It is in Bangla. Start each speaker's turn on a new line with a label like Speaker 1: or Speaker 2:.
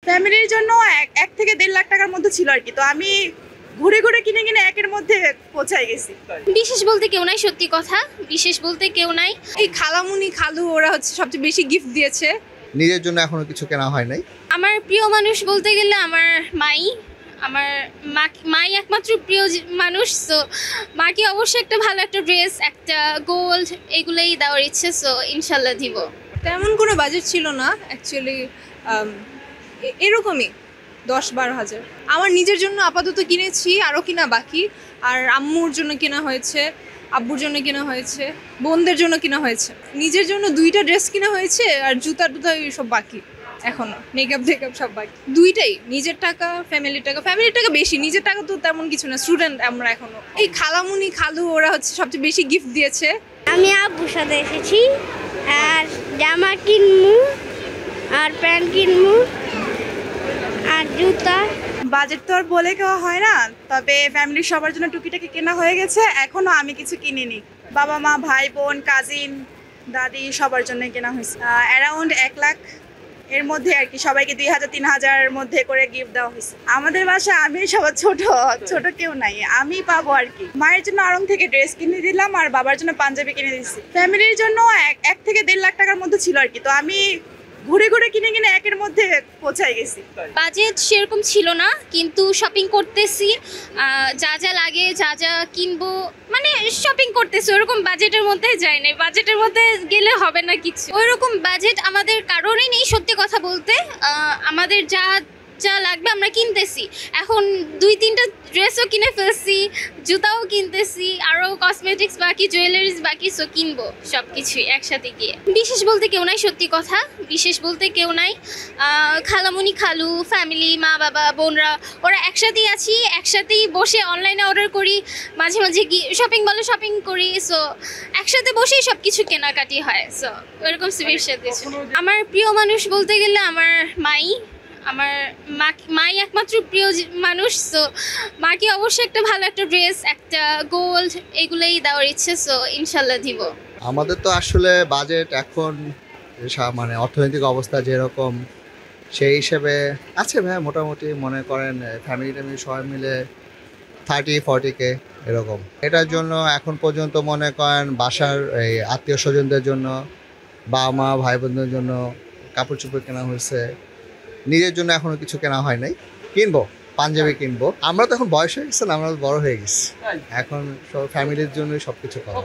Speaker 1: ফ্যামিলির জন্য এক থেকে 1.5 লাখ টাকার মধ্যে ছিল আর কি। তো আমি ঘুরে ঘুরে কিনে কিনে একের মধ্যে পৌঁছায় গেছি।
Speaker 2: বিশেষ বলতে কেউ নাই, সত্যি কথা, বিশেষ বলতে কেউ নাই।
Speaker 3: এই খালামুনি খালু ওরা হচ্ছে সবচেয়ে বেশি গিফট দিয়েছে।
Speaker 4: নিজের জন্য এখনো কিছু কেনা হয় নাই।
Speaker 2: আমার প্রিয় মানুষ বলতে গেলে আমার মাই। আমার মাই একমাত্র প্রিয় মানুষ। সো মাকে অবশ্যই একটা ভালো একটা ড্রেস, একটা গোল্ড, এগুলোই দেওয়ার ইচ্ছে। সো ইনশাল্লাহ দিব।
Speaker 3: তেমন কোনো বাজেট ছিল না অ্যাকচুয়ালি, এরকমই 10-12 হাজার। আমার নিজের জন্য আপাতত কিনেছি, আরও কিনা বাকি। আর আম্মুর জন্য কেনা হয়েছে, আব্বুর জন্য কেনা হয়েছে, বোনদের জন্য কেনা হয়েছে। নিজের জন্য 2টা ড্রেস কিনা হয়েছে, আর জুতা টুতা সব বাকি এখনো। মেকআপ টেকআপ সব বাকি, 2টাই। নিজের টাকা, ফ্যামিলির টাকা বেশি, নিজের টাকা তো তেমন কিছু না, স্টুডেন্ট আমরা এখনো। এই খালামুনি খালু ওরা হচ্ছে সবচেয়ে বেশি গিফট দিয়েছে।
Speaker 5: আমি আব্বুর সাথে এসেছি, আর জামা কিনবো, আর প্যান্ট কিনবো, আর জুতা।
Speaker 1: বাজেট তো আর বলে কেওয়া হয় না, তবে ফ্যামিলির সবার জন্য টুকিটাকি কেনা হয়ে গেছে। এখনো আমি কিছু কিনিনি। বাবা মা, ভাই বোন, কাজিন, দাদি সবার জন্য কেনা হয়েছে। অ্যারাউন্ড 1 লাখ এর মধ্যে আর কি। সবাইকে 2,000-3,000 মধ্যে করে গিফট দেওয়া হয়েছে। আমাদের বাসায় আমি সবার ছোট কেউ নাই, আমি পাবো আর কি। মায়ের জন্য আড়ং থেকে ড্রেস কিনে দিলাম, আর বাবার জন্য পাঞ্জাবি কিনে দিচ্ছি। ফ্যামিলির জন্য এক থেকে 1.5 লাখ টাকার মধ্যে ছিল আর কি। তো আমি ঘুরে ঘুরে কিনে কিনে একের মধ্যে পৌঁছায় গেছি।
Speaker 2: বাজেট সেরকম ছিল না, কিন্তু শপিং করতেছি। যা যা লাগে, যা যা কিনবো, মানে শপিং করতেছি। ওরকম বাজেটের মধ্যে যাই নাই। বাজেটের মধ্যে গেলে হবে না কিছু। ওইরকম বাজেট আমাদের কারণেই নেই, সত্যি কথা বলতে। আমাদের যা যা লাগবে আমরা কিনতেছি। এখন 2-3টা ড্রেসও কিনে ফেলছি, জুতাও কিনতেছি, আরও কসমেটিক্স বাকি, জুয়েলারিজ বাকি। সো কিনবো সব কিছুই একসাথে গিয়ে। বিশেষ বলতে কেউ নাই, সত্যি কথা, বিশেষ বলতে কেউ নাই। খালামুনি খালু, ফ্যামিলি, মা বাবা, বোনরা, ওরা একসাথেই আছি, একসাথেই বসে অনলাইনে অর্ডার করি, মাঝে মাঝে শপিং বলে শপিং করি। সো একসাথে বসেই সব কিছু কেনাকাটি হয়। সো ওইরকম স্পেশাল কিছু। আমার প্রিয় মানুষ বলতে গেলে আমার মাই। আমার মাই একমাত্র প্রিয় মানুষ। সো মাকে অবশ্যই একটা ভালো একটা ড্রেস, একটা গোল্ড, এগুলোই দেওয়ার ইচ্ছে। সো ইনশাল্লাহ দিব।
Speaker 4: আমাদের তো আসলে বাজেট এখন মানে অর্থনৈতিক অবস্থা যেরকম, সেই হিসেবে আছে ভাই, মোটামুটি মনে করেন ফ্যামিলি সবাই মিলে 30-40K এরকম। এটার জন্য এখন পর্যন্ত মনে করেন বাসার এই আত্মীয় স্বজনদের জন্য, বাবা মা, ভাই বোনদের জন্য কাপড় চোপড় কেনা হয়েছে। নিজের জন্য এখনো কিছু কেনা হয় নাই, কিনবো, পাঞ্জাবি কিনবো। আমরা তো এখন বয়স হয়ে গেছে না, আমরা বড় হয়ে গেছি, এখন সব ফ্যামিলির জন্যই সবকিছু করা।